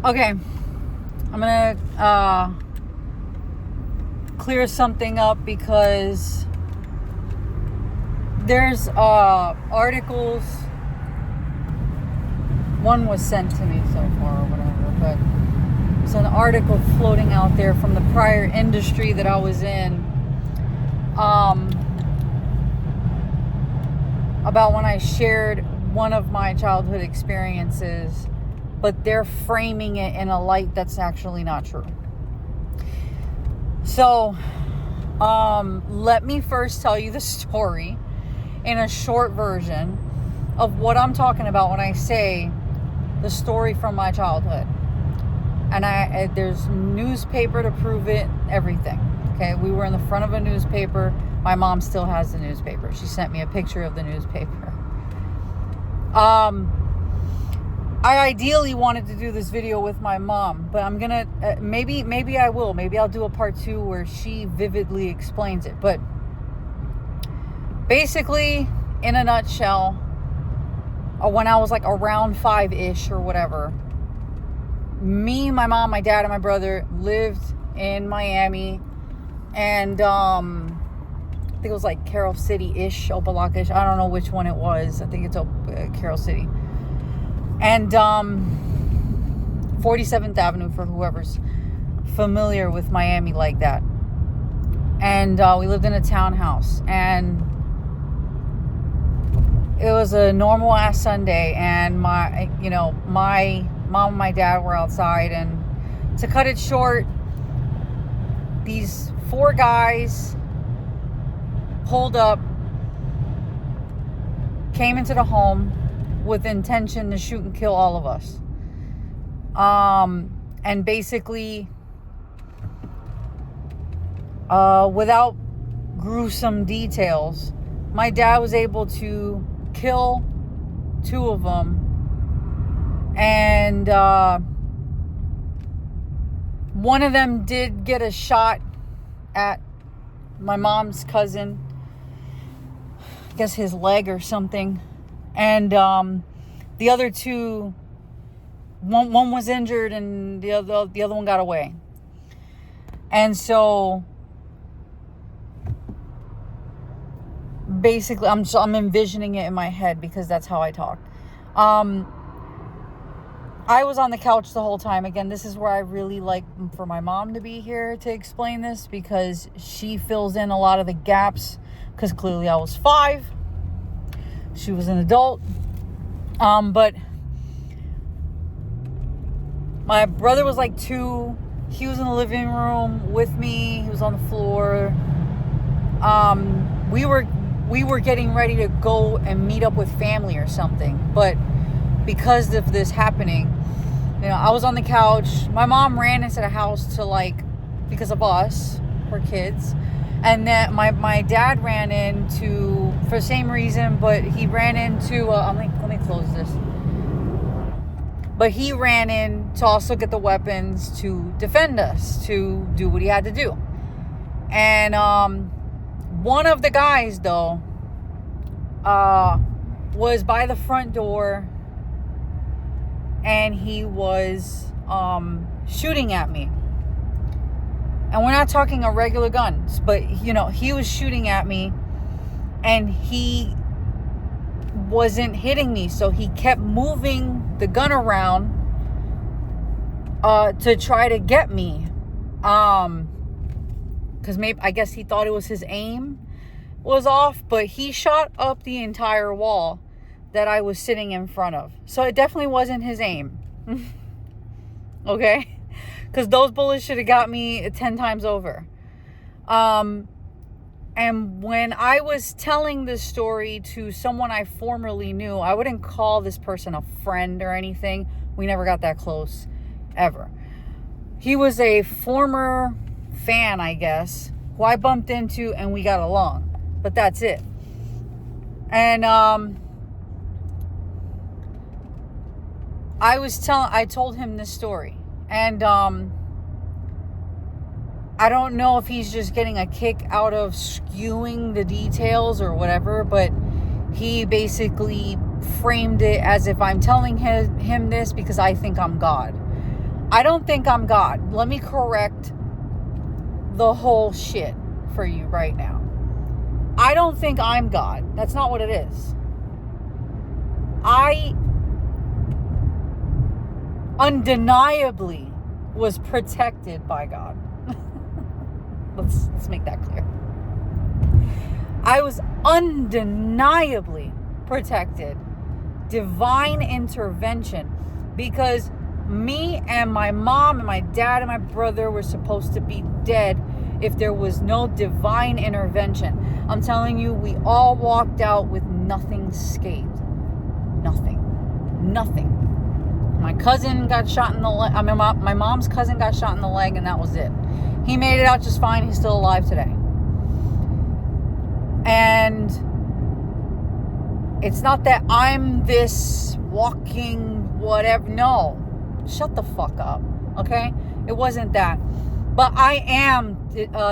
Okay, I'm gonna clear something up because there's articles. One was sent to me so far or whatever, but there's an article floating out there from the prior industry that I was in, about when I shared one of my childhood experiences, but they're framing it in a light that's actually not true. So, let me first tell you the story in a short version of what I'm talking about when I say the story from my childhood. And there's newspaper to prove it, everything. Okay, we were in the front of a newspaper. My mom still has the newspaper. She sent me a picture of the newspaper. I ideally wanted to do this video with my mom, but I'm gonna maybe I will. Maybe I'll do a part 2 where she vividly explains it. But basically, in a nutshell, when I was like around 5-ish or whatever, me, my mom, my dad, and my brother lived in Miami, and I think it was like Carroll City-ish, Opelika-ish. I don't know which one it was. I think it's Carroll City. And 47th Avenue, for whoever's familiar with Miami like that. And we lived in a townhouse, and it was a normal ass Sunday, and my mom and my dad were outside, and to cut it short, these 4 guys pulled up, came into the home with intention to shoot and kill all of us. And basically, without gruesome details, my dad was able to kill 2 of them, and one of them did get a shot at my mom's cousin, I guess his leg or something, and the other 2, one was injured and the other one got away. And so basically, I'm envisioning it in my head because that's how I talk. I was on the couch the whole time. Again, this is where I really like for my mom to be here to explain this, because she fills in a lot of the gaps, because clearly I was 5. She was an adult. But my brother was like 2. He was in the living room with me. He was on the floor. We were getting ready to go and meet up with family or something. But because of this happening, I was on the couch. My mom ran into the house because of us, her kids. And then my dad ran into, for the same reason, but he ran into, let me close this. But he ran in to also get the weapons to defend us, to do what he had to do. And one of the guys, though, was by the front door, and he was shooting at me. And we're not talking a regular gun, but he was shooting at me, and he wasn't hitting me, so he kept moving the gun around to try to get me, because maybe, I guess he thought it was his aim was off, but he shot up the entire wall that I was sitting in front of. So it definitely wasn't his aim. Okay? Because those bullets should have got me 10 times over. And when I was telling this story to someone I formerly knew, I wouldn't call this person a friend or anything. We never got that close, ever. He was a former fan, I guess, who I bumped into and we got along. But that's it. And I told him this story, and I don't know if he's just getting a kick out of skewing the details or whatever, but he basically framed it as if I'm telling him this because I think I'm God. I don't think I'm God. Let me correct the whole shit for you right now. I don't think I'm God. That's not what it is. I undeniably was protected by God. Let's make that clear. I was undeniably protected. Divine intervention. Because me and my mom and my dad and my brother were supposed to be dead if there was no divine intervention. I'm telling you, we all walked out with nothing scathed. Nothing. My cousin got shot in the leg. My mom's cousin got shot in the leg, and that was it. He made it out just fine. He's still alive today. And it's not that I'm this walking whatever. No. Shut the fuck up. Okay? It wasn't that. But I am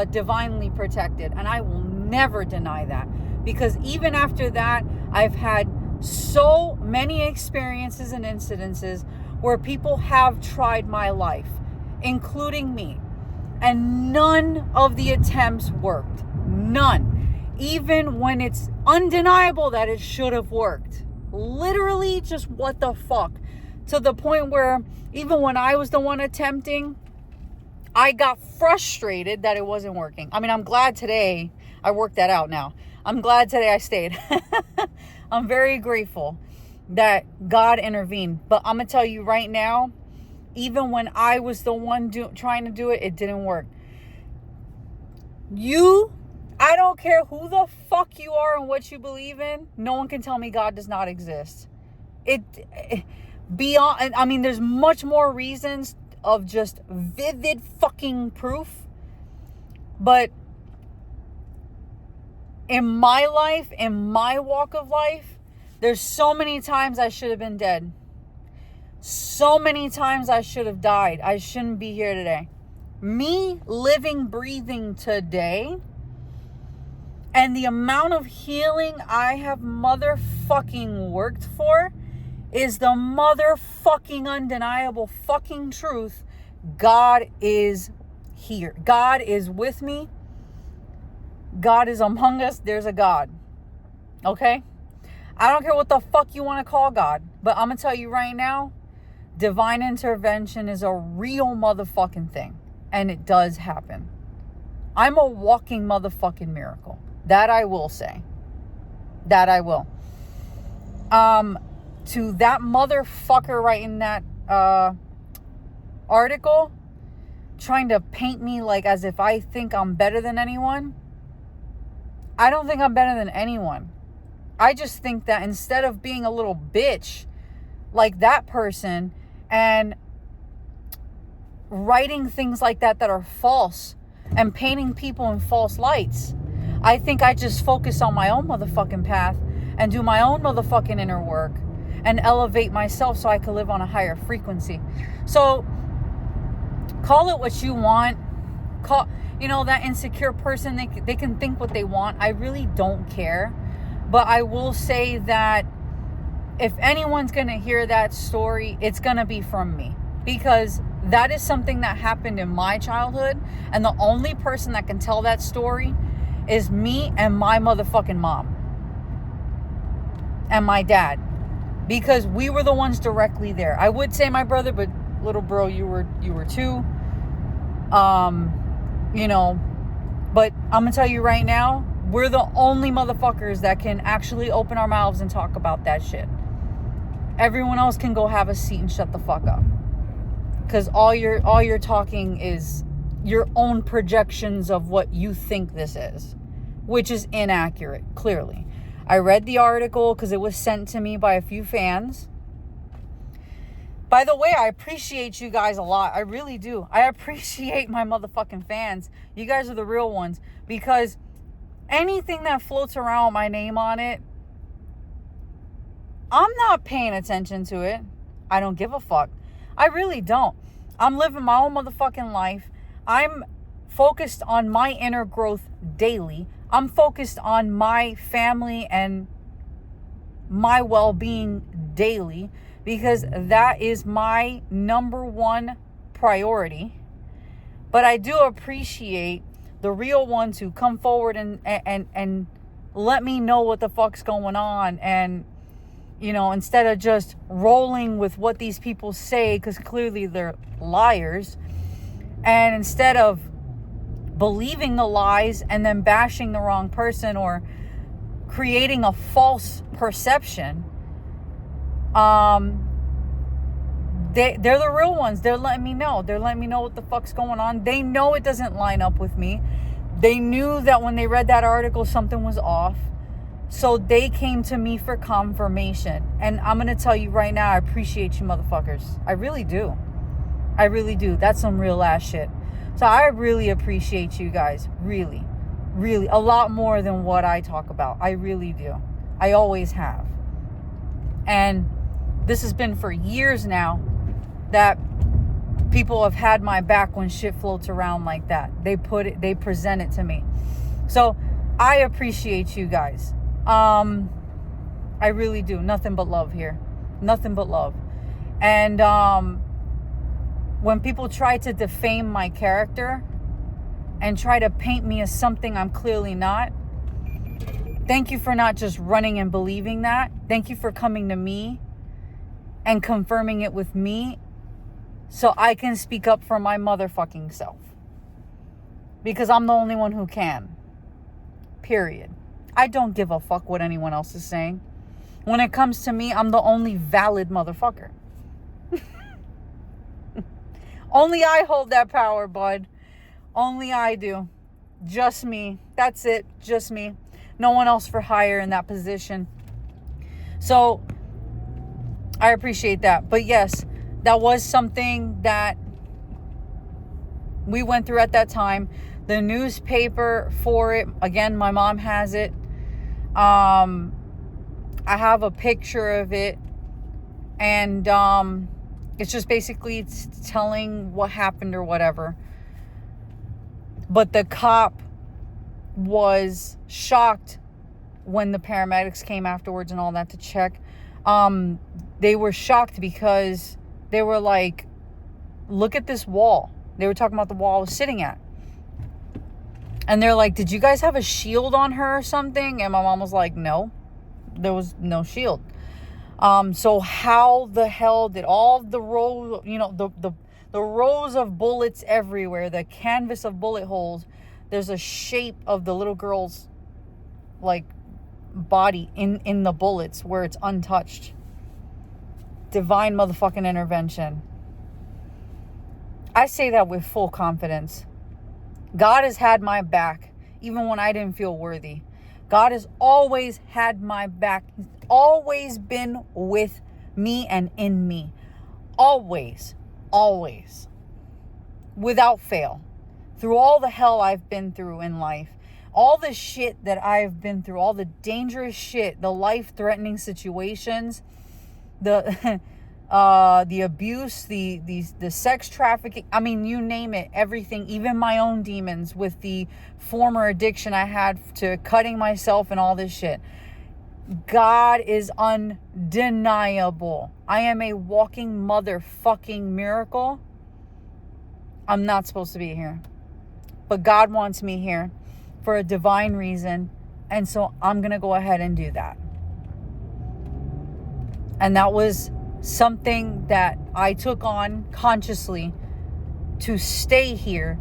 divinely protected. And I will never deny that. Because even after that, I've had so many experiences and incidences where people have tried my life, including me. And none of the attempts worked. None. Even when it's undeniable that it should have worked. Literally just what the fuck. To the point where even when I was the one attempting, I got frustrated that it wasn't working. I mean, I'm glad today I worked that out now. I'm glad today I stayed. I'm very grateful that God intervened. But I'm going to tell you right now, even when I was the one trying to do it, it didn't work. I don't care who the fuck you are and what you believe in. No one can tell me God does not exist. There's much more reasons of just vivid fucking proof. But in my life, in my walk of life, there's so many times I should have been dead. So many times I should have died. I shouldn't be here today. Me living, breathing today, and the amount of healing I have motherfucking worked for is the motherfucking undeniable fucking truth. God is here. God is with me. God is among us. There's a God. Okay? I don't care what the fuck you want to call God, but I'm going to tell you right now, divine intervention is a real motherfucking thing. And it does happen. I'm a walking motherfucking miracle. That I will say. That I will. To that motherfucker writing that article, trying to paint me like as if I think I'm better than anyone. I don't think I'm better than anyone. I just think that instead of being a little bitch like that person and writing things like that are false and painting people in false lights, I think I just focus on my own motherfucking path and do my own motherfucking inner work and elevate myself so I can live on a higher frequency. So call it what you want. That insecure person, they can think what they want. I really don't care. But I will say that if anyone's going to hear that story, it's going to be from me. Because that is something that happened in my childhood. And the only person that can tell that story is me and my motherfucking mom. And my dad. Because we were the ones directly there. I would say my brother, but little bro, you were too. But I'm going to tell you right now, we're the only motherfuckers that can actually open our mouths and talk about that shit. Everyone else can go have a seat and shut the fuck up. Because all you're talking is your own projections of what you think this is. Which is inaccurate, clearly. I read the article because it was sent to me by a few fans. By the way, I appreciate you guys a lot. I really do. I appreciate my motherfucking fans. You guys are the real ones. Because anything that floats around with my name on it, I'm not paying attention to it. I don't give a fuck. I really don't. I'm living my own motherfucking life. I'm focused on my inner growth daily. I'm focused on my family and my well-being daily. Because that is my number one priority. But I do appreciate the real ones who come forward and let me know what the fuck's going on. And, you know, instead of just rolling with what these people say, because clearly they're liars, and instead of believing the lies and then bashing the wrong person or creating a false perception, they're the real ones. They're letting me know. They're letting me know what the fuck's going on. They know it doesn't line up with me. They knew that when they read that article, something was off. So they came to me for confirmation. And I'm going to tell you right now, I appreciate you motherfuckers. I really do. I really do. That's some real ass shit. So I really appreciate you guys. Really. Really. A lot more than what I talk about. I really do. I always have. And this has been for years now that people have had my back when shit floats around like that. They present it to me. So I appreciate you guys. I really do. Nothing but love here. Nothing but love. And when people try to defame my character and try to paint me as something I'm clearly not, thank you for not just running and believing that. Thank you for coming to me and confirming it with me so I can speak up for my motherfucking self. Because I'm the only one who can. Period. I don't give a fuck what anyone else is saying. When it comes to me, I'm the only valid motherfucker. Only I hold that power, bud. Only I do. Just me. That's it. Just me. No one else for hire in that position. So I appreciate that. But yes, that was something that we went through at that time. The newspaper for it, again, my mom has it. I have a picture of it. And it's just basically telling what happened or whatever. But the cop was shocked when the paramedics came afterwards and all that to check. They were shocked because they were like, look at this wall. They were talking about the wall I was sitting at. And they're like, did you guys have a shield on her or something? And my mom was like, no, there was no shield. So how the hell did all the rows, you know, the rows of bullets everywhere, the canvas of bullet holes, there's a shape of the little girl's like body in the bullets where it's untouched. Divine motherfucking intervention. I say that with full confidence. God has had my back even when I didn't feel worthy. God has always had my back. He's always been with me and in me. Always. Always. Without fail. Through all the hell I've been through in life. All the shit that I've been through. All the dangerous shit. The life-threatening situations. The abuse. The sex trafficking. I mean, you name it. Everything. Even my own demons with the former addiction I had to cutting myself and all this shit. God is undeniable. I am a walking motherfucking miracle. I'm not supposed to be here. But God wants me here for a divine reason. And so I'm going to go ahead and do that. And that was something that I took on consciously to stay here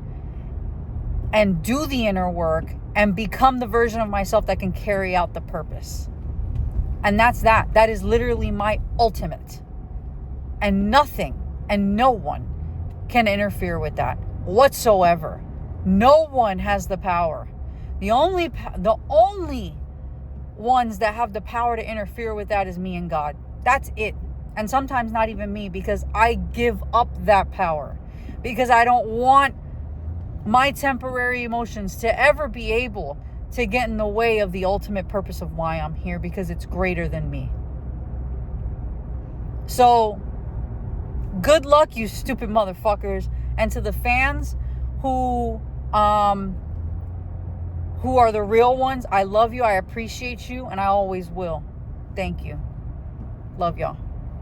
and do the inner work and become the version of myself that can carry out the purpose. And that's that. That is literally my ultimate. And nothing and no one can interfere with that whatsoever. No one has the power. The only ones that have the power to interfere with that is me and God. That's it. And sometimes not even me, because I give up that power. Because I don't want my temporary emotions to ever be able to get in the way of the ultimate purpose of why I'm here, because it's greater than me. So, good luck, you stupid motherfuckers. And to the fans who are the real ones, I love you, I appreciate you, and I always will. Thank you. Love y'all.